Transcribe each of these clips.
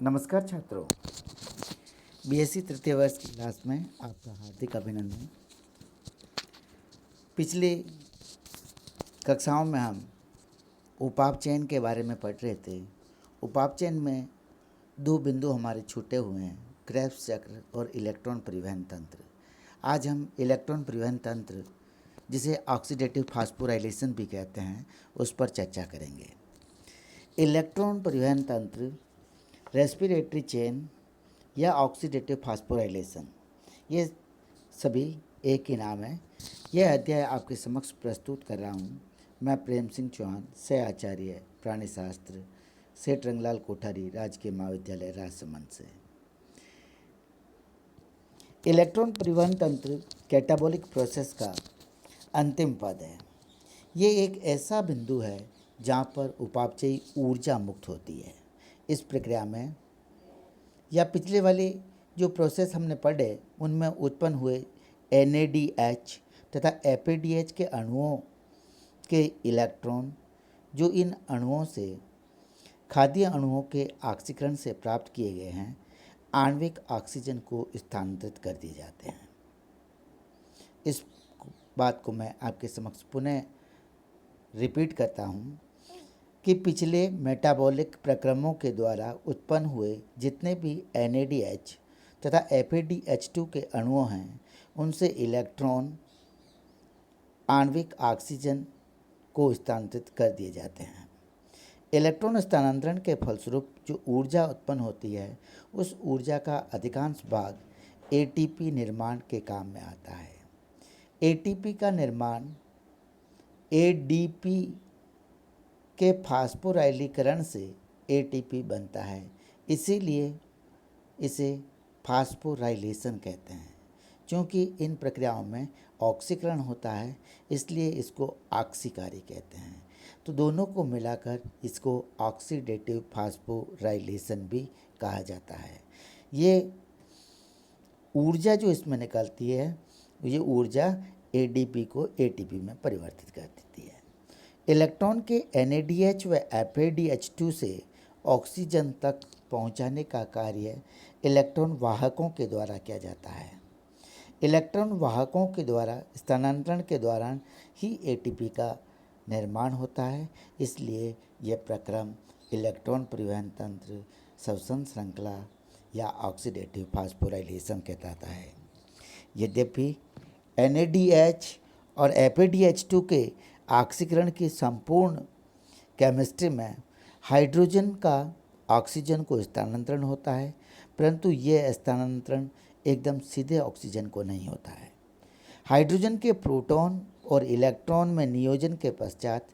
नमस्कार छात्रों, बीएससी तृतीय वर्ष की क्लास में आपका हार्दिक अभिनंदन। पिछली कक्षाओं में हम उपाप चयन के बारे में पढ़ रहे थे। उपाप चयन में दो बिंदु हमारे छूटे हुए हैं, क्रेब्स चक्र और इलेक्ट्रॉन परिवहन तंत्र। आज हम इलेक्ट्रॉन परिवहन तंत्र, जिसे ऑक्सीडेटिव फास्फोराइलेशन भी कहते हैं, उस पर चर्चा करेंगे। इलेक्ट्रॉन परिवहन तंत्र, रेस्पिरेटरी चेन या ऑक्सीडेटिव फास्फोराइलेशन, ये सभी एक ही नाम है। यह अध्याय आपके समक्ष प्रस्तुत कर रहा हूँ मैं प्रेम सिंह चौहान, सह आचार्य प्राणीशास्त्र, सेठ रंगलाल कोठारी, राजकीय महाविद्यालय राजसमंद से। इलेक्ट्रॉन परिवहन तंत्र कैटाबॉलिक प्रोसेस का अंतिम पद है। ये एक ऐसा बिंदु है जहाँ पर उपापचयी ऊर्जा मुक्त होती है। इस प्रक्रिया में या पिछले वाले जो प्रोसेस हमने पढ़े उनमें उत्पन्न हुए NADH तथा FADH के अणुओं के इलेक्ट्रॉन, जो इन अणुओं से खाद्य अणुओं के ऑक्सीकरण से प्राप्त किए गए हैं, आणविक ऑक्सीजन को स्थानांतरित कर दिए जाते हैं। इस बात को मैं आपके समक्ष पुनः रिपीट करता हूँ कि पिछले मेटाबॉलिक प्रक्रमों के द्वारा उत्पन्न हुए जितने भी NADH तथा FADH2 के अणुओं हैं, उनसे इलेक्ट्रॉन आणविक ऑक्सीजन को स्थानांतरित कर दिए जाते हैं। इलेक्ट्रॉन स्थानांतरण के फलस्वरूप जो ऊर्जा उत्पन्न होती है, उस ऊर्जा का अधिकांश भाग ATP निर्माण के काम में आता है। ATP का निर्माण ADP के फास्फोराइलीकरण से ATP बनता है, इसीलिए इसे फास्फोराइलेशन कहते हैं। क्योंकि इन प्रक्रियाओं में ऑक्सीकरण होता है, इसलिए इसको ऑक्सीकारी कहते हैं। तो दोनों को मिलाकर इसको ऑक्सीडेटिव फास्फोराइलेशन भी कहा जाता है। ये ऊर्जा जो इसमें निकलती है, ये ऊर्जा ADP को ATP में परिवर्तित कर देती है। इलेक्ट्रॉन के NADH व FADH2 से ऑक्सीजन तक पहुंचाने का कार्य इलेक्ट्रॉन वाहकों के द्वारा किया जाता है। इलेक्ट्रॉन वाहकों के द्वारा स्थानांतरण के दौरान ही ATP का निर्माण होता है, इसलिए यह प्रक्रम इलेक्ट्रॉन परिवहन तंत्र, श्वसन श्रृंखला या ऑक्सीडेटिव फास्फोराइलेशन कहलाता है। यद्यपि NADH और FADH2 के ऑक्सीकरण की संपूर्ण केमिस्ट्री में हाइड्रोजन का ऑक्सीजन को स्थानांतरण होता है, परंतु यह स्थानांतरण एकदम सीधे ऑक्सीजन को नहीं होता है। हाइड्रोजन के प्रोटॉन और इलेक्ट्रॉन में नियोजन के पश्चात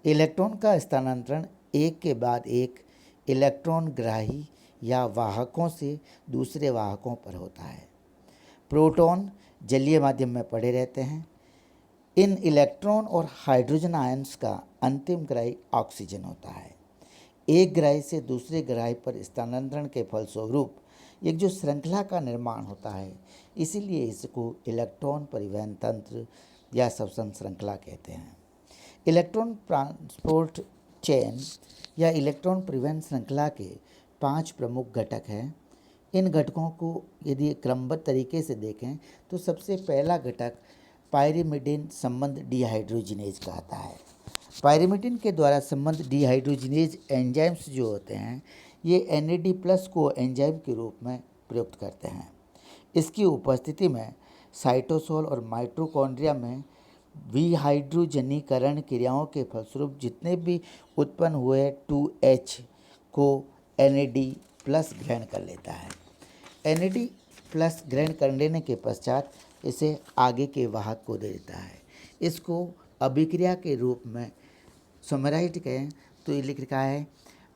इलेक्ट्रॉन का स्थानांतरण एक के बाद एक इलेक्ट्रॉन ग्राही या वाहकों से दूसरे वाहकों पर होता है। प्रोटॉन जलीय माध्यम में पड़े रहते हैं। इन इलेक्ट्रॉन और हाइड्रोजन आयन्स का अंतिम ग्राही ऑक्सीजन होता है। एक ग्राही से दूसरे ग्राही पर स्थानांतरण के फलस्वरूप एक जो श्रृंखला का निर्माण होता है, इसीलिए इसको इलेक्ट्रॉन परिवहन तंत्र या श्वसन श्रृंखला कहते हैं। इलेक्ट्रॉन ट्रांसपोर्ट चेन या इलेक्ट्रॉन परिवहन श्रृंखला के 5 प्रमुख घटक हैं। इन घटकों को यदि क्रमबद्ध तरीके से देखें तो सबसे पहला घटक पायरिमिडिन संबंध डिहाइड्रोजिनेज कहता है। पायरिमिडिन के द्वारा संबंध डिहाइड्रोजिनेज एंजाइम्स जो होते हैं, ये NAD+ को एंजाइम के रूप में प्रयुक्त करते हैं। इसकी उपस्थिति में साइटोसोल और माइटोकॉन्ड्रिया में विहाइड्रोजनीकरण क्रियाओं के फलस्वरूप जितने भी उत्पन्न हुए 2H को NAD+ ग्रहण कर लेता है। NAD+ ग्रहण कर लेने के पश्चात इसे आगे के वाहक को दे देता है। इसको अभिक्रिया के रूप में समराइज करें तो ये लिख रखा है,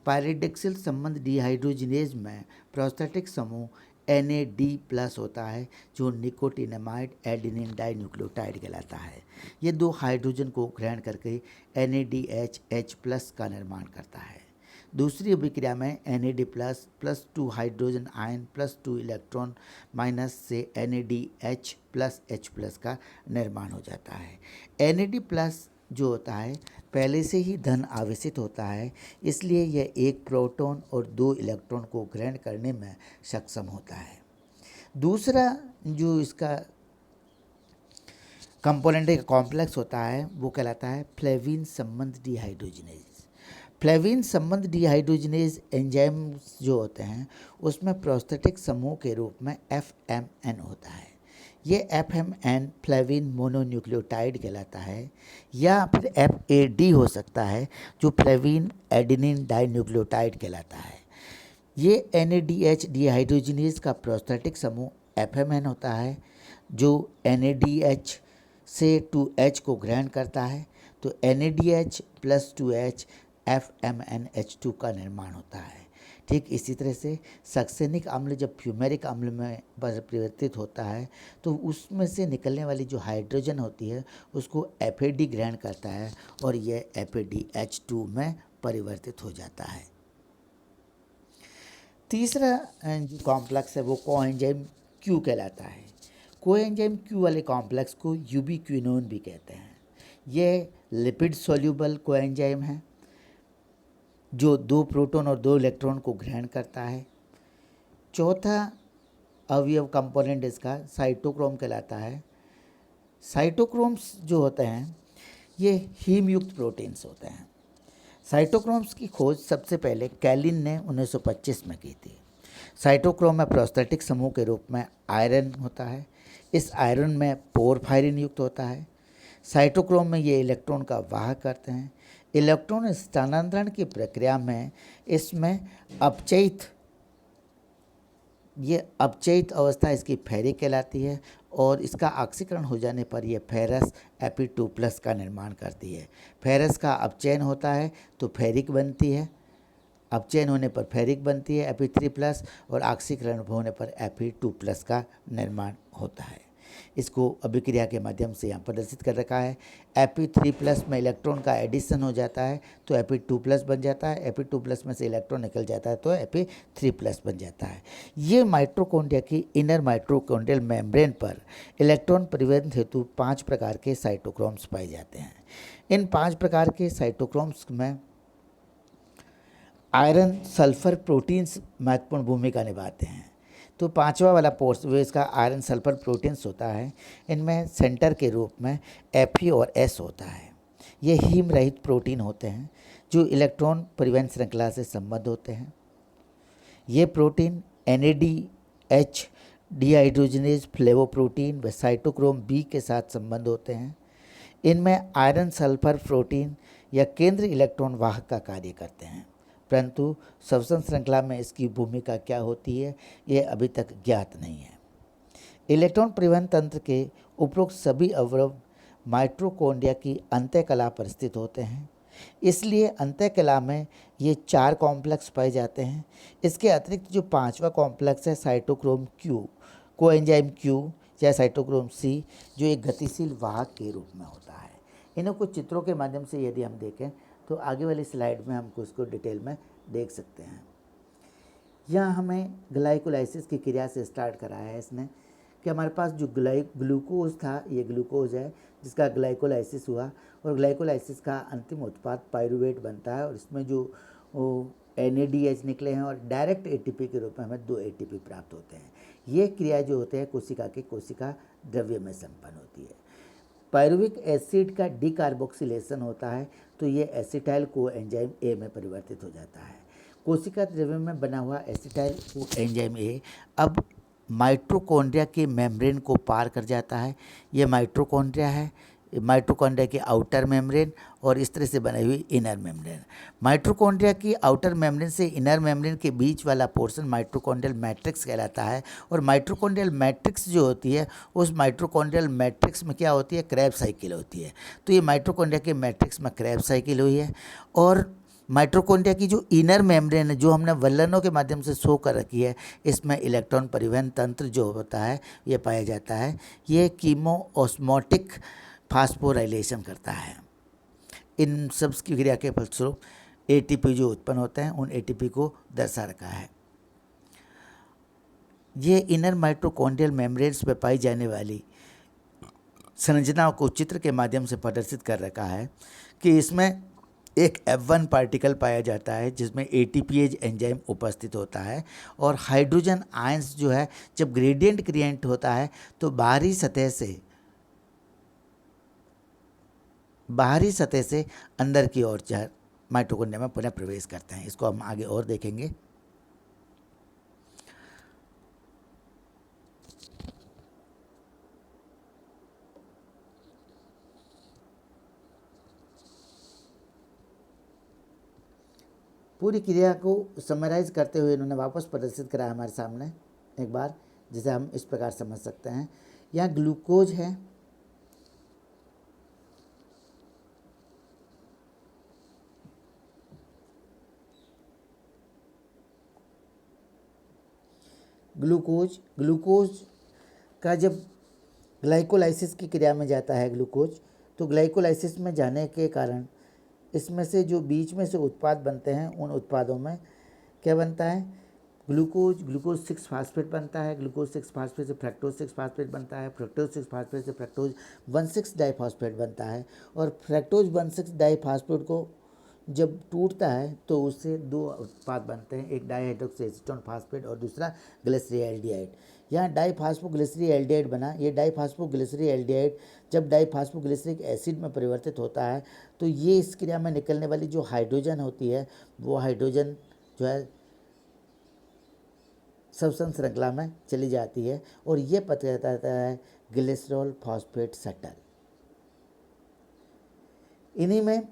पायरिडक्सिल संबंध डिहाइड्रोजिनेज में प्रोस्थेटिक समूह NAD+ होता है, जो निकोटिनामाइड एडेनिन डाइन्यूक्लियोटाइड कहलाता है। ये 2 हाइड्रोजन को ग्रहण करके NADH+ का निर्माण करता है। दूसरी अभिक्रिया में NAD+ plus 2 hydrogen ion plus 2 electron minus से NADH+H+ का निर्माण हो जाता है। NAD+ जो होता है पहले से ही धन आवेशित होता है, इसलिए यह एक प्रोटॉन और दो इलेक्ट्रॉन को ग्रहण करने में सक्षम होता है। दूसरा जो इसका कंपोनेंट का कॉम्प्लेक्स होता है वो कहलाता है फ्लेविन संबंध डिहाइड्रोजनेज। फ्लेविन संबंध डिहाइड्रोजनेज एंजाइम्स जो होते हैं उसमें प्रोस्थेटिक समूह के रूप में FMN होता है। ये FMN फ्लेविन मोनोन्यूक्लियोटाइड कहलाता है, या फिर FAD हो सकता है जो फ्लेविन एडेनिन डाइन्यूक्लियोटाइड कहलाता है। ये NADH डिहाइड्रोजनेज का प्रोस्थेटिक समूह FMN होता है जो NADH से 2H को ग्रहण करता है, तो NADH प्लस 2H FMNH2 का निर्माण होता है। ठीक इसी तरह से सक्सेनिक अम्ल जब फ्यूमेरिक अम्ल में परिवर्तित होता है तो उसमें से निकलने वाली जो हाइड्रोजन होती है उसको FAD ग्रहण करता है और यह FADH2 में परिवर्तित हो जाता है। तीसरा जो कॉम्प्लेक्स है वो कोएंजाइम Q कहलाता है। कोएंजाइम Q वाले कॉम्प्लेक्स को यूबिक्विनोन भी कहते हैं। यह लिपिड सोल्यूबल कोएंजाइम है जो 2 प्रोटॉन और 2 इलेक्ट्रॉन को ग्रहण करता है। चौथा अवयव कंपोनेंट इसका साइटोक्रोम कहलाता है। साइटोक्रोम्स जो होते हैं ये हीम युक्त प्रोटीन्स होते हैं। साइटोक्रोम्स की खोज सबसे पहले कैलिन ने 1925 में की थी। साइटोक्रोम में प्रोस्थेटिक समूह के रूप में आयरन होता है। इस आयरन में पोरफायरिन युक्त होता है। साइटोक्रोम में ये इलेक्ट्रॉन का वाहक करते हैं। इलेक्ट्रॉन स्थानांतरण की प्रक्रिया में इसमें अपचयित अवस्था इसकी फेरिक कहलाती है और इसका ऑक्सीकरण हो जाने पर यह फेरस Fe2+ का निर्माण करती है। फेरस का अपचयन होता है तो फेरिक बनती है, अपचयन होने पर फेरिक बनती है Fe3+ और ऑक्सीकरण होने पर Fe2+ का निर्माण होता है। इसको अभिक्रिया के माध्यम से यहाँ प्रदर्शित कर रखा है। Fe3+ में इलेक्ट्रॉन का एडिशन हो जाता है तो Fe2+ बन जाता है। Fe2+ में से इलेक्ट्रॉन निकल जाता है तो Fe3+ बन जाता है। ये माइटोकॉन्ड्रिया की इनर माइटोकॉन्ड्रियल मेम्ब्रेन पर इलेक्ट्रॉन परिवहन हेतु 5 प्रकार के साइटोक्रोम्स पाए जाते हैं। इन 5 प्रकार के साइटोक्रोम्स में आयरन सल्फर प्रोटीन्स महत्वपूर्ण भूमिका निभाते हैं। तो पांचवा वाला पोर्शन वो इसका आयरन सल्फर प्रोटीन्स होता है। इनमें सेंटर के रूप में Fe और S होता है। ये हीम रहित प्रोटीन होते हैं जो इलेक्ट्रॉन परिवहन श्रृंखला से संबद्ध होते हैं। ये प्रोटीन NADH डिहाइड्रोजनेज फ्लेवोप्रोटीन व साइटोक्रोम B के साथ संबंध होते हैं। इनमें आयरन सल्फर प्रोटीन या केंद्र इलेक्ट्रॉन वाहक का कार्य करते हैं, परंतु श्वसन श्रृंखला में इसकी भूमिका क्या होती है ये अभी तक ज्ञात नहीं है। इलेक्ट्रॉन परिवहन तंत्र के उपरोक्त सभी अवयव माइटोकॉन्ड्रिया की अंतःकला पर स्थित होते हैं, इसलिए अंतःकला में ये 4 कॉम्प्लेक्स पाए जाते हैं। इसके अतिरिक्त जो 5वां कॉम्प्लेक्स है साइटोक्रोम Q, कोएंजाइम Q या साइटोक्रोम C जो एक गतिशील वाहक के रूप में होता है। इन्हें कुछ चित्रों के माध्यम से यदि हम देखें तो आगे वाली स्लाइड में हमको इसको डिटेल में देख सकते हैं। यहाँ हमें ग्लाइकोलाइसिस की क्रिया से स्टार्ट कराया है इसने कि हमारे पास जो ग्लूकोज था ये ग्लूकोज है जिसका ग्लाइकोलाइसिस हुआ और ग्लाइकोलाइसिस का अंतिम उत्पाद पाइरूवेट बनता है और इसमें जो NADH निकले हैं और डायरेक्ट ATP के रूप में हमें 2 ATP प्राप्त होते हैं। ये क्रिया जो होते हैं कोशिका के कोशिका द्रव्य में संपन्न होती है। पायरुविक एसिड का डीकार्बोक्सिलेशन होता है तो ये एसिटाइल को एंजाइम A में परिवर्तित हो जाता है। कोशिका द्रव्य में बना हुआ एसिटाइल को एंजाइम A अब माइटोकॉन्ड्रिया के मेम्ब्रेन को पार कर जाता है। ये माइटोकॉन्ड्रिया है, माइटोकॉन्ड्रिया की आउटर मेम्ब्रेन और इस तरह से बनाई हुई इनर मेम्ब्रेन। माइटोकॉन्ड्रिया की आउटर मेम्ब्रेन से इनर मेम्ब्रेन के बीच वाला पोर्शन माइटोकॉन्ड्रियल मैट्रिक्स कहलाता है और माइटोकॉन्ड्रियल मैट्रिक्स जो होती है उस माइटोकॉन्ड्रियल मैट्रिक्स में क्या होती है, क्रैब साइकिल होती है। तो ये माइटोकॉन्ड्रिया के मैट्रिक्स में क्रैब साइकिल हुई है और माइटोकॉन्ड्रिया की जो इनर मेम्ब्रेन है जो हमने वल्लनों के माध्यम से शो कर रखी है इसमें इलेक्ट्रॉन परिवहन तंत्र जो होता है ये पाया जाता है। ये कीमो ऑस्मोटिक फास्फोराइलेशन करता है। इन सब की क्रिया के फलस्वरूप ATP जो उत्पन्न होते हैं उन ATP को दर्शा रखा है। ये इनर माइटोकॉन्ड्रियल मेम्ब्रेन्स में पाई जाने वाली संरचना को चित्र के माध्यम से प्रदर्शित कर रखा है कि इसमें एक F1 पार्टिकल पाया जाता है जिसमें ATPase एंजाइम उपस्थित होता है, और हाइड्रोजन आयंस जो है जब ग्रेडियंट क्रिएट होता है तो बाहरी सतह से अंदर की ओर माइटोकॉन्ड्रिया में पुनः प्रवेश करते हैं। इसको हम आगे और देखेंगे। पूरी क्रिया को समराइज करते हुए इन्होंने वापस प्रदर्शित करा हमारे सामने एक बार, जिसे हम इस प्रकार समझ सकते हैं। यहाँ ग्लूकोज है, ग्लूकोज का जब ग्लाइकोलाइसिस की क्रिया में जाता है ग्लूकोज, तो ग्लाइकोलाइसिस में जाने के कारण इसमें से जो बीच में से उत्पाद बनते हैं उन उत्पादों में क्या बनता है, ग्लूकोज 6 फास्फेट बनता है। ग्लूकोज 6 फास्फेट से फ्रक्टोज 6 फास्फेट बनता है। फ्रक्टोज 6 फास्फेट से फ्रक्टोज 1,6 डाइफॉस्फेट बनता है। और फ्रक्टोज 1,6 डाइफॉस्फेट को जब टूटता है तो उससे दो उत्पाद बनते हैं, एक डाईहाइड्रोक्सीएसीटोन फास्फेट और दूसरा ग्लिसरीएल्डिहाइड। यहाँ डाईफॉस्फोग्लिसरीएल्डिहाइड बना। ये डाईफॉस्फोग्लिसरीएल्डिहाइड जब डाईफॉस्फोग्लिसरिक एसिड में परिवर्तित होता है तो ये इस क्रिया में निकलने वाली जो हाइड्रोजन होती है वो हाइड्रोजन जो है सब्सटेंस श्रृंखला में चली जाती है, और ये पता रहता है ग्लिसरॉल फॉस्फेट शटल। इन्हीं में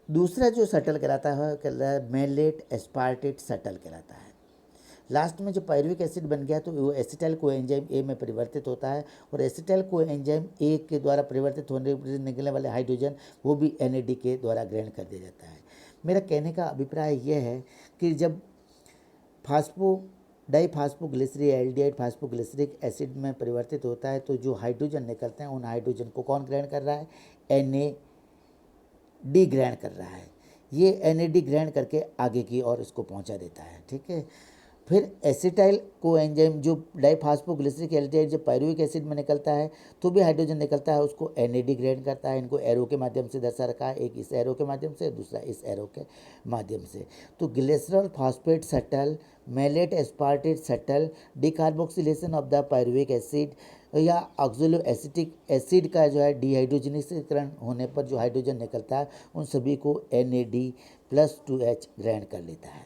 दूसरा जो शटल कहलाता है मेलेट एस्पार्टेट शटल कहलाता है। लास्ट में जो पायरुविक एसिड बन गया तो वो एसिटाइल कोएंजाइम ए में परिवर्तित होता है, और एसिटाइल कोएंजाइम ए के द्वारा परिवर्तित होने पर निकलने वाले हाइड्रोजन वो भी NAD के द्वारा ग्रहण कर दिया जाता है। मेरा कहने का अभिप्राय यह है कि जब डाईफॉस्फोग्लिसरीएल्डिहाइड फास्फोग्लिसरिक एसिड में परिवर्तित होता है तो जो हाइड्रोजन निकलते हैं उन हाइड्रोजन को कौन ग्रहण कर रहा है, NAD ग्रहण कर रहा है। ये NAD ग्रहण करके आगे की ओर इसको पहुंचा देता है, ठीक है। फिर एसिटाइल कोएंजाइम जो डाईफॉस्फोग्लिसरिक एल्डिहाइड जब पायरुविक एसिड में निकलता है तो भी हाइड्रोजन निकलता है, उसको NAD ग्रहण करता है। इनको एरो के माध्यम से दर्शा रखा है, एक इस एरो के माध्यम से, दूसरा इस एरो के माध्यम से। तो glycerol phosphate shuttle, malate aspartate shuttle, decarboxylation of the pyruvic acid या ऑक्सलो एसिटिक एसिड का जो है डिहाइड्रोजनीकरण होने पर जो हाइड्रोजन निकलता है उन सभी को NAD+2H ग्रहण कर लेता है।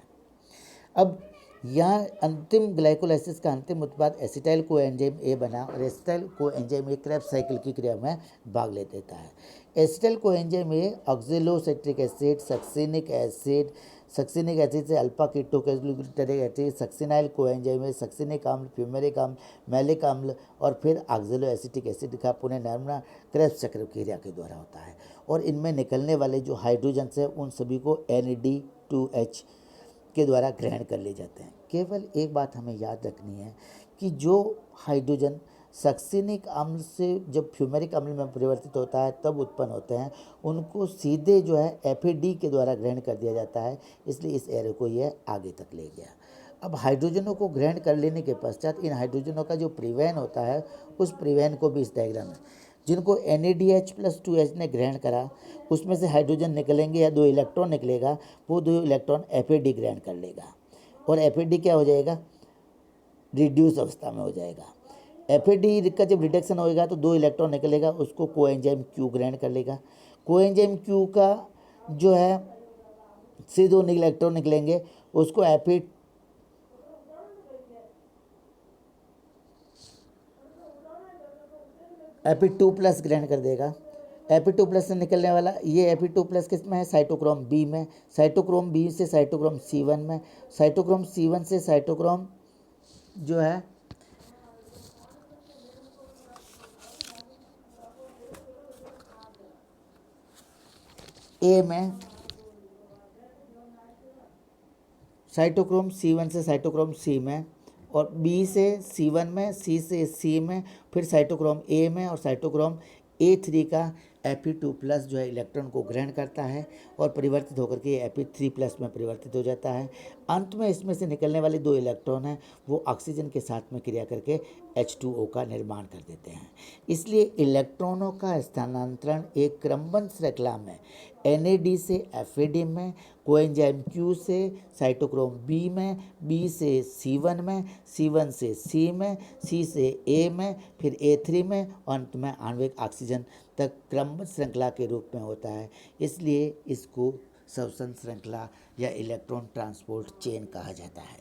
अब यहाँ अंतिम ग्लाइकोलाइसिस का अंतिम उत्पाद एसिटाइल कोएंजाइम ए बना, और acetyl coenzyme A Krebs cycle की क्रिया में भाग ले देता है। Acetyl coenzyme A oxaloacetic acid, succinic acid से alpha ketoglutaric acid, succinyl coenzyme A succinic अम्ल, फ्यूमेरिक अम्ल, मैलिक अम्ल और फिर ऑक्सैलो एसिटिक एसिड का पुनः निर्माण क्रेब्स चक्र क्रिया के द्वारा होता है। और इनमें निकलने वाले जो हाइड्रोजन है उन सभी को NAD2H के द्वारा ग्रहण कर लिए जाते हैं। केवल एक बात हमें याद रखनी है कि जो हाइड्रोजन सक्सिनिक अम्ल से जब फ्यूमेरिक अम्ल में परिवर्तित होता है तब उत्पन्न होते हैं, उनको सीधे जो है FAD के द्वारा ग्रहण कर दिया जाता है, इसलिए इस एरो को यह आगे तक ले गया। अब हाइड्रोजनों को ग्रहण कर लेने के पश्चात इन हाइड्रोजनों का जो परिवहन होता है उस परिवहन को भी इस डायग्राम में, जिनको NADH+2H ने ग्रहण करा उसमें से हाइड्रोजन निकलेंगे या 2 इलेक्ट्रॉन निकलेगा, वो 2 इलेक्ट्रॉन FAD ग्रहण कर लेगा, और FAD क्या हो जाएगा, रिड्यूस अवस्था में हो जाएगा। FAD का जब रिडक्शन होएगा तो 2 इलेक्ट्रॉन निकलेगा, उसको कोएंजाइम Q ग्रहण कर लेगा। कोएंजाइम Q का जो है से 2 इलेक्ट्रॉन निकलेंगे, उसको Fe2+ ग्रहण कर देगा। Fe2+ से निकलने वाला ये Fe2+ किस में है, साइटोक्रोम B में, साइटोक्रोम B से साइटोक्रोम C1 में, साइटोक्रोम C1 से साइटोक्रोम जो है A में, साइटोक्रोम C1 से साइटोक्रोम C में, और B से C1 में, C से C में, फिर साइटोक्रोम A में और साइटोक्रोम A3 का Fe2+ जो है इलेक्ट्रॉन को ग्रहण करता है और परिवर्तित होकर के Fe3+ में परिवर्तित हो जाता है। अंत में इसमें से निकलने वाले 2 इलेक्ट्रॉन हैं वो ऑक्सीजन के साथ में क्रिया करके H2O का निर्माण कर देते हैं। इसलिए इलेक्ट्रॉनों का स्थानांतरण एक क्रमबद्ध श्रृंखला में NAD से FAD में, कोएंजाइम Q से साइटोक्रोम B में, B से C1 में, C1 से C में, C से A में, फिर A3 में और अंत में आणविक ऑक्सीजन तक क्रमबद्ध श्रृंखला के रूप में होता है। इसलिए इसको श्वसन श्रृंखला या इलेक्ट्रॉन ट्रांसपोर्ट चेन कहा जाता है।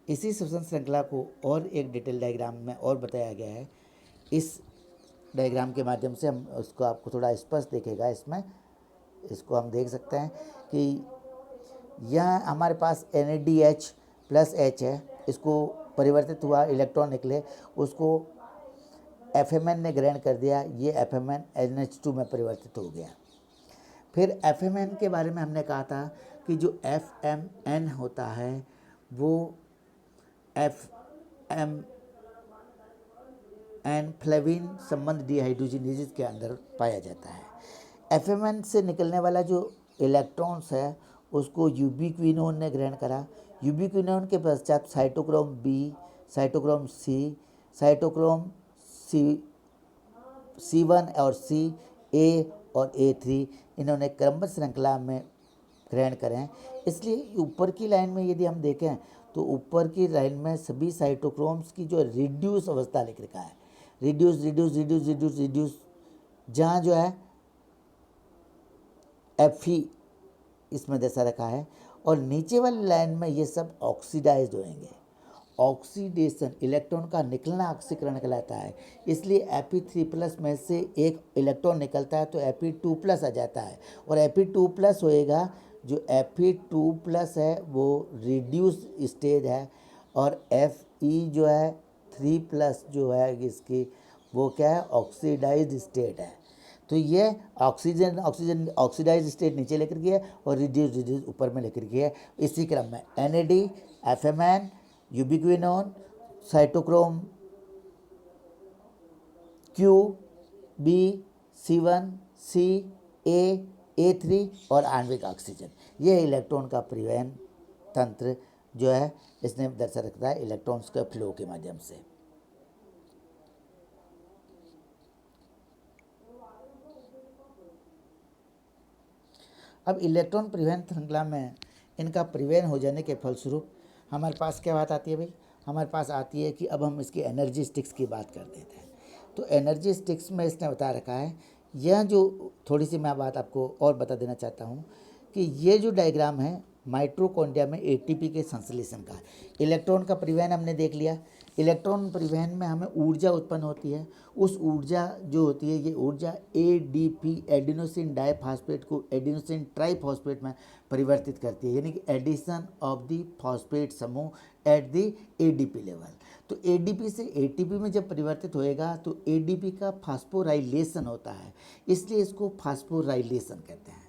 इसी श्वसन श्रृंखला को और एक डिटेल डायग्राम में और बताया गया है। इस डायग्राम के माध्यम से हम उसको आपको थोड़ा स्पष्ट दिखेगा। इसको हम देख सकते हैं कि यह हमारे पास NADH+H है, इसको परिवर्तित हुआ इलेक्ट्रॉन निकले, उसको FMN ने ग्रहण कर दिया, ये FMN NH2 में परिवर्तित हो गया। फिर FMN के बारे में हमने कहा था कि जो FMN होता है वो FMN फ्लेविन संबंध डिहाइड्रोजनेज के अंदर पाया जाता है। FMN से निकलने वाला जो इलेक्ट्रॉन्स है उसको यूबिक्विनोन ने ग्रहण करा। यूबिक्विनोन के पश्चात cytochrome B, cytochrome C, cytochrome C1 और C, A और A3 इन्होंने क्रमबद्ध श्रृंखला में ग्रहण करें। इसलिए ऊपर की लाइन में यदि हम देखें तो ऊपर की लाइन में सभी साइटोक्रोम्स की जो रिड्यूस अवस्था लिख रखा है, रिड्यूस जहाँ जो है Fe इसमें दर्शा रखा है और नीचे वाली लाइन में ये सब ऑक्सीडाइज होंगे। ऑक्सीडेशन इलेक्ट्रॉन का निकलना ऑक्सीकरण कहलाता है। इसलिए Fe3+ में से एक इलेक्ट्रॉन निकलता है तो Fe2+ आ जाता है और Fe2+ होएगा। जो Fe2+ है वो रिड्यूस स्टेज है और Fe जो है 3+ जो है इसकी वो क्या है, ऑक्सीडाइज स्टेट है। तो ये ऑक्सीजन ऑक्सीडाइज स्टेट नीचे लेकर गया और रिड्यूस ऊपर में लेकर गया। इसी क्रम में NAD, FMN, यूबिक्विनोन, cytochrome Q, B, C1, C, A, A3 और आणविक ऑक्सीजन, ये इलेक्ट्रॉन का परिवहन तंत्र जो है इसने दर्शा रखता है इलेक्ट्रॉन्स के फ्लो के माध्यम से। अब इलेक्ट्रॉन परिवहन श्रृंखला में इनका परिवहन हो जाने के फलस्वरूप हमारे पास क्या बात आती है भाई, हमारे पास आती है कि अब हम इसकी एनर्जी स्टिक्स की बात कर देते हैं। तो एनर्जी स्टिक्स में इसने बता रखा है, यह जो थोड़ी सी मैं बात आपको और बता देना चाहता हूँ कि ये जो डायग्राम है माइटोकॉन्ड्रिया में ATP के संश्लेषण का। इलेक्ट्रॉन का परिवहन हमने देख लिया। इलेक्ट्रॉन परिवहन में हमें ऊर्जा उत्पन्न होती है। उस ऊर्जा जो होती है ये ऊर्जा ADP एडिनोसिन डाइफॉस्फेट को एडिनोसिन ट्राइफॉस्फेट में परिवर्तित करती है, यानी कि एडिशन ऑफ द फॉस्फेट समूह एट द ADP लेवल। तो ADP से ATP में जब परिवर्तित होएगा तो ADP का फास्फोराइलेशन होता है, इसलिए इसको फास्फोराइलेशन कहते हैं।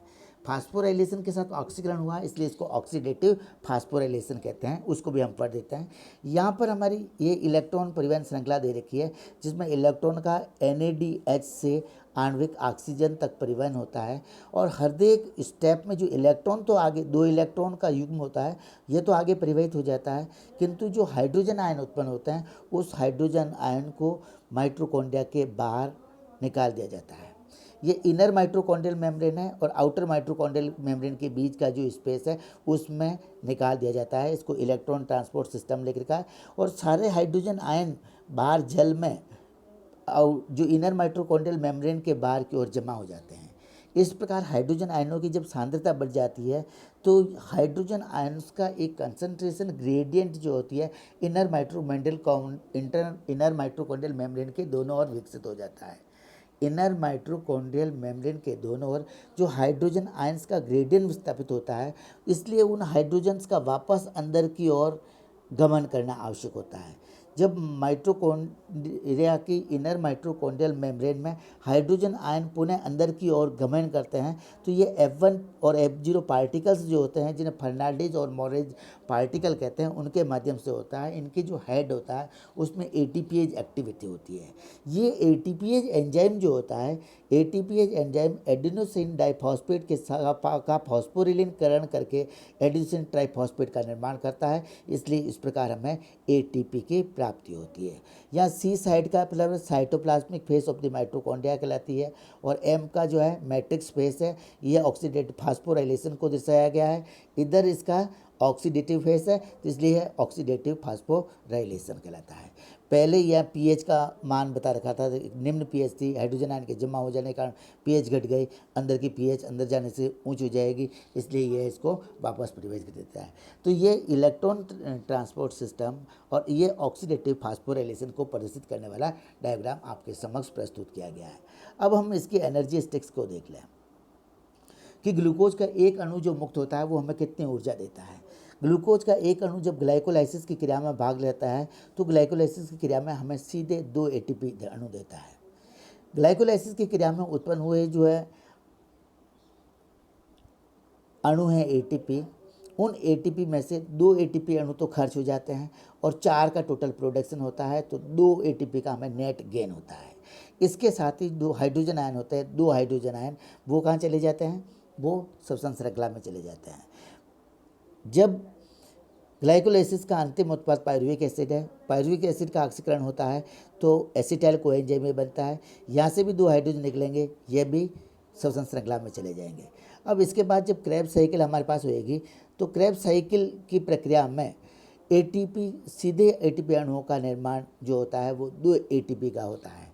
फास्फोराइलेशन के साथ ऑक्सीकरण हुआ इसलिए इसको ऑक्सीडेटिव फास्फोराइलेशन कहते हैं, उसको भी हम पढ़ देते हैं। यहाँ पर हमारी ये इलेक्ट्रॉन परिवहन श्रृंखला दे रखी है जिसमें इलेक्ट्रॉन का NADH से आणविक ऑक्सीजन तक परिवहन होता है और हर एक स्टेप में जो इलेक्ट्रॉन तो आगे 2 इलेक्ट्रॉन का युग्म होता है ये तो आगे परिवहित हो जाता है, किंतु जो हाइड्रोजन आयन उत्पन्न होते हैं उस हाइड्रोजन आयन को माइटोकॉन्ड्रिया के बाहर निकाल दिया जाता है। ये इनर माइटोकॉन्ड्रियल मेम्ब्रेन है और आउटर माइटोकॉन्ड्रियल मेम्ब्रेन के बीच का जो स्पेस है उसमें निकाल दिया जाता है। इसको इलेक्ट्रॉन ट्रांसपोर्ट सिस्टम लेकर का है और सारे हाइड्रोजन आयन बाहर जल में और जो इनर माइटोकॉन्ड्रियल मेम्ब्रेन के बाहर की ओर जमा हो जाते हैं। इस प्रकार हाइड्रोजन आयनों की जब सांद्रता बढ़ जाती है तो हाइड्रोजन आयन्स का एक कंसंट्रेशन ग्रेडियंट जो होती है इनर माइटोकॉन्ड्रियल मेम्ब्रेन के दोनों ओर विकसित हो जाता है। इनर माइटोकॉन्ड्रियल मेम्ब्रेन के दोनों ओर जो हाइड्रोजन आयंस का ग्रेडियंट विस्थापित होता है, इसलिए उन हाइड्रोजन्स का वापस अंदर की ओर गमन करना आवश्यक होता है। जब माइटोकॉन्ड्रिया की इनर माइटोकॉन्ड्रियल मेम्ब्रेन में हाइड्रोजन आयन पुनः अंदर की ओर गमन करते हैं तो ये F1 और F0 पार्टिकल्स जो होते हैं जिन्हें फर्नांडीज और मोरेज पार्टिकल कहते हैं उनके माध्यम से होता है। इनकी जो हेड होता है उसमें ATPase एक्टिविटी होती है। ये ATPase एंजाइम जो होता है एटीपीएज एंजाइम एडिनोसिन डाइफॉस्फेट के का फॉस्फोरिलीकरण करके एडिनोसिन ट्राइफॉस्फेट का निर्माण करता है, इसलिए इस प्रकार हमें एटीपी की प्राप्ति होती है। यहाँ सी साइड का मतलब cytoplasmic face of the mitochondria कहलाती है, और एम का जो है मैट्रिक्स फेस है, यह ऑक्सीडेटिव फास्फोराइलेशन को दर्शाया गया है। इधर इसका ऑक्सीडेटिव फेस है, तो इसलिए यह ऑक्सीडेटिव फास्फोराइलेशन कहलाता है। पहले यह पीएच का मान बता रखा था, निम्न पीएच थी, हाइड्रोजन आयन के जमा हो जाने के कारण पीएच घट गई, अंदर की पीएच अंदर जाने से ऊंच हो जाएगी, इसलिए यह इसको वापस परिवेश कर देता है। तो ये इलेक्ट्रॉन ट्रांसपोर्ट सिस्टम और ये ऑक्सीडेटिव फास्फोराइलेशन को प्रदर्शित करने वाला डायग्राम आपके समक्ष प्रस्तुत किया गया है। अब हम इसकी एनर्जी स्टिक्स को देख लें कि ग्लूकोज का एक अणु जो मुक्त होता है वो हमें कितनी ऊर्जा देता है। ग्लूकोज का एक अणु जब ग्लाइकोलाइसिस की क्रिया में भाग लेता है तो ग्लाइकोलाइसिस की क्रिया में हमें सीधे 2 एटीपी अणु देता है। ग्लाइकोलाइसिस की क्रिया में उत्पन्न हुए जो है अणु हैं एटीपी, उन एटीपी में से 2 एटीपी अणु तो खर्च हो जाते हैं और 4 का टोटल प्रोडक्शन होता है, तो 2 एटीपी का हमें नेट गेन होता है। इसके साथ ही 2 हाइड्रोजन आयन होते हैं, 2 हाइड्रोजन आयन वो कहाँ चले जाते हैं, वो श्वसन श्रृंखला में चले जाते हैं। जब ग्लाइकोलाइसिस का अंतिम उत्पाद पायरुविक एसिड है, पायरुविक एसिड का ऑक्सीकरण होता है तो एसिटाइल कोएंजाइम में बनता है, यहाँ से भी 2 हाइड्रोजन निकलेंगे, ये भी श्वसन श्रृंखला में चले जाएंगे। अब इसके बाद जब क्रेब्स साइकिल हमारे पास होएगी तो क्रेब्स साइकिल की प्रक्रिया में एटीपी सीधे एटीपी अणुओं का निर्माण जो होता है वो 2 एटीपी का होता है।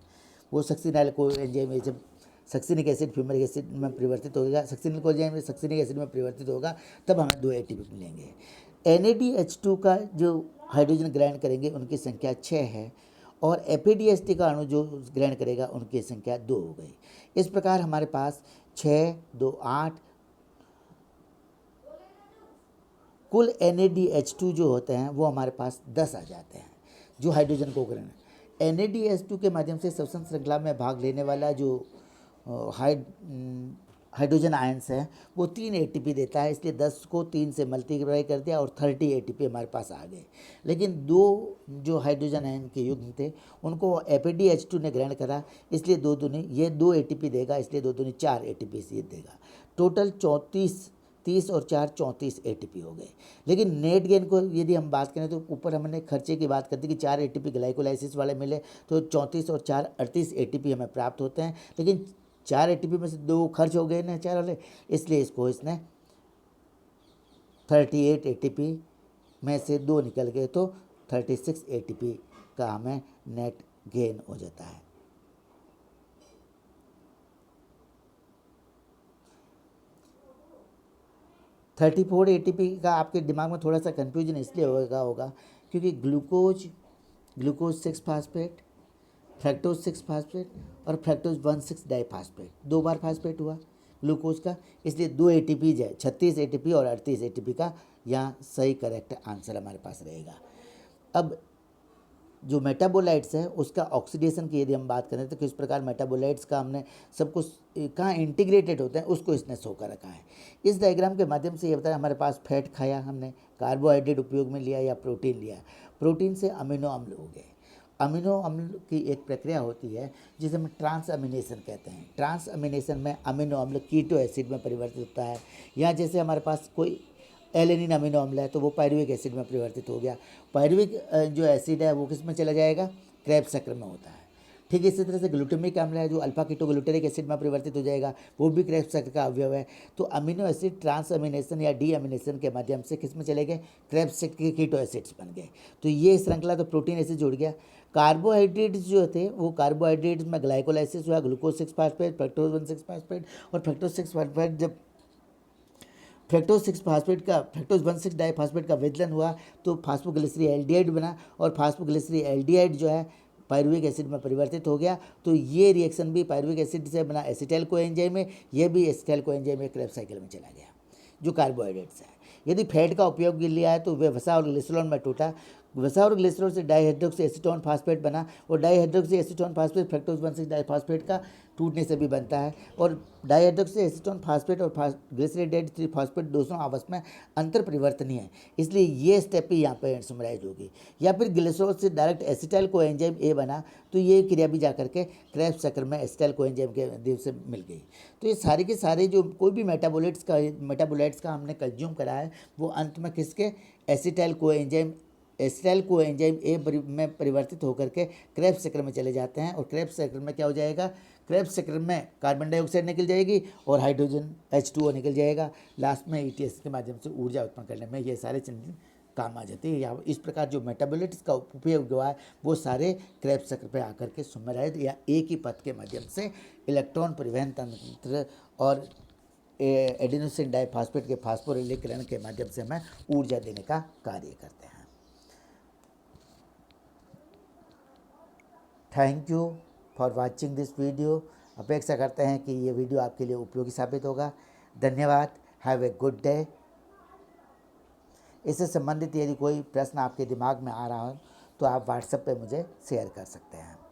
वो सक्सिनाइल कोएंजाइम में जब सक्सिनिक एसिड फ्यूमरिक एसिड में परिवर्तित होगा, सक्सिनिल कोएंजाइम में सक्सिनिक एसिड में परिवर्तित होगा, तब हमें 2 एटीपी मिलेंगे। NADH2 का जो हाइड्रोजन ग्रहण करेंगे उनकी संख्या 6 है, और FADH3 का अणु जो ग्रहण करेगा उनकी संख्या 2 हो गई। इस प्रकार हमारे पास 6, 2, 8 कुल NADH2 जो होते हैं वो हमारे पास 10 आ जाते हैं जो हाइड्रोजन को ग्रहण। NADH2 के माध्यम से श्वसन श्रृंखला में भाग लेने वाला जो हाइड्रोजन आयंस है वो 3 एटीपी देता है, इसलिए 10 को 3 से मल्टीप्लाई कर दिया और 30 एटीपी हमारे पास आ गए। लेकिन 2 जो हाइड्रोजन आयन के युग्म थे उनको FADH2 ने ग्रहण करा, इसलिए 2 दूनी ये 2 एटीपी देगा, इसलिए 2 दूनी 4 एटीपी से देगा। टोटल 30 और 4 34 एटीपी हो गए। लेकिन नेट गेन को यदि हम बात करें तो ऊपर हमने खर्चे की बात कर दी कि 4 एटीपी ग्लाइकोलाइसिस वाले मिले, तो 34 और 4 38 एटीपी हमें प्राप्त होते हैं। लेकिन 4 एटीपी में से 2 खर्च हो गए ना 4 वाले, इसलिए इसने 38 एटीपी में से 2 निकल गए, तो 36 एटीपी का हमें नेट गेन हो जाता है। थर्टी 34 एटीपी का आपके दिमाग में थोड़ा सा कन्फ्यूजन इसलिए होगा क्योंकि ग्लूकोज 6 फास्फेट, फ्रैक्टोज 6 फास्फेट और फ्रैक्टोज 1,6 डाइफास्फेट, 2 बार फास्फेट हुआ ग्लूकोज का, इसलिए 2 एटीपी है, 36 एटीपी और 38 एटीपी का यहाँ सही करेक्ट आंसर हमारे पास रहेगा। अब जो मेटाबोलाइट्स है उसका ऑक्सीडेशन की यदि हम बात करें तो किस प्रकार मेटाबोलाइट्स का हमने सब कुछ कहाँ इंटीग्रेटेड होते हैं उसको इसने शो कर रखा है। इस डायग्राम के माध्यम से ये बताया हमारे पास फैट खाया हमने, कार्बोहाइड्रेट उपयोग में लिया या प्रोटीन लिया, प्रोटीन से अमीनो अम्ल हो गए। अमीनो अम्ल की एक प्रक्रिया होती है जिसे हम ट्रांस अमीनेशन कहते हैं। ट्रांस अमीनेशन में अमीनो अम्ल कीटो एसिड में परिवर्तित होता है। यहाँ जैसे हमारे पास कोई एलेनिन अमीनो अम्ल है तो वो पायरुविक एसिड में परिवर्तित हो गया। पायरुविक जो एसिड है वो किस में चला जाएगा, क्रेब्स चक्र में होता है। ठीक इसी तरह से ग्लूटामिक अम्ल है जो अल्फा कीटोग्लूटेरिक एसिड में परिवर्तित हो जाएगा, वो भी क्रेब्स चक्र का अवयव है। तो अमीनो एसिड ट्रांस अमीनेशन या डी अमीनेशन के माध्यम से किस में चले गए, क्रेब्स चक्र के कीटो एसिड्स बन गए। तो ये श्रृंखला तो प्रोटीन एसिड जुड़ गया। कार्बोहाइड्रेट्स जो थे वो कार्बोहाइड्रेट्स में ग्लाइकोलाइसिस हुआ, ग्लूकोज 6 फास्फेट, फ्रक्टोज 1,6 फास्फेट और फ्रक्टोज 6 फास्फेट। जब फ्रक्टोज 1,6 डाइफास्फेट का विदलन हुआ तो फास्फोग्लिसरी एल्डिहाइड बना और फास्फोग्लिसरी एल्डिहाइड जो है पायरुविक एसिड में परिवर्तित हो गया। तो ये रिएक्शन भी पायरुविक एसिड से बना एसिटाइल कोएंजाइम में, ये भी एसिटाइल कोएंजाइम में क्रेब्स साइकिल में चला गया जो कार्बोहाइड्रेट्स है। यदि फैट का उपयोग लिया है तो वे वसा और ग्लिसरॉल में टूटा, वसा और ग्लिसरॉल से डाइहाइड्रोक्सी एसीटोन फास्फेट बना और dihydroxy acetone phosphate fructose 1,6 diphosphate का टूटने से भी बनता है। और डाइहाइड्रोक्सी एसीटोन फास्फेट और ग्लिसरीडेट 3 फास्फेट दोनों आपस में अंतर परिवर्तनीय है, इसलिए ये स्टेप भी यहाँ पर समराइज होगी। या फिर ग्लिसरॉल से डायरेक्ट एसिटाइल कोएंजाइम ए बना, तो ये क्रिया भी जा करके क्रेब्स चक्र में एसिटाइल कोएंजाइम के माध्यम से मिल गई। तो ये सारे के सारे जो कोई भी मेटाबोलाइट्स का हमने कंज्यूम करा है, वो अंत में किसके एसिटाइल कोएंजाइम ए में परिवर्तित होकर के क्रेब्स चक्र में चले जाते हैं। और क्रेब्स चक्र में क्या हो जाएगा, क्रेब्स चक्र में कार्बन डाइऑक्साइड निकल जाएगी और हाइड्रोजन H2O निकल जाएगा। लास्ट में ETS के माध्यम से ऊर्जा उत्पन्न करने में ये सारे चीज़ें काम आ जाती है। या इस प्रकार जो मेटाबोलाइट्स का उपयोग हुआ है, वो सारे क्रेब्स चक्र पे आकर के सुमेराइज या एक ही पथ के माध्यम से इलेक्ट्रॉन परिवहन तंत्र और एडेनोसिन डाइफॉस्फेट के फास्फोरिलीकरण के माध्यम से हमें ऊर्जा देने का कार्य करते हैं। Thank you for watching this video. अपेक्षा करते हैं कि ये वीडियो आपके लिए उपयोगी साबित होगा। धन्यवाद। Have a good day. इससे संबंधित यदि कोई प्रश्न आपके दिमाग में आ रहा हो तो आप व्हाट्सएप पे मुझे शेयर कर सकते हैं।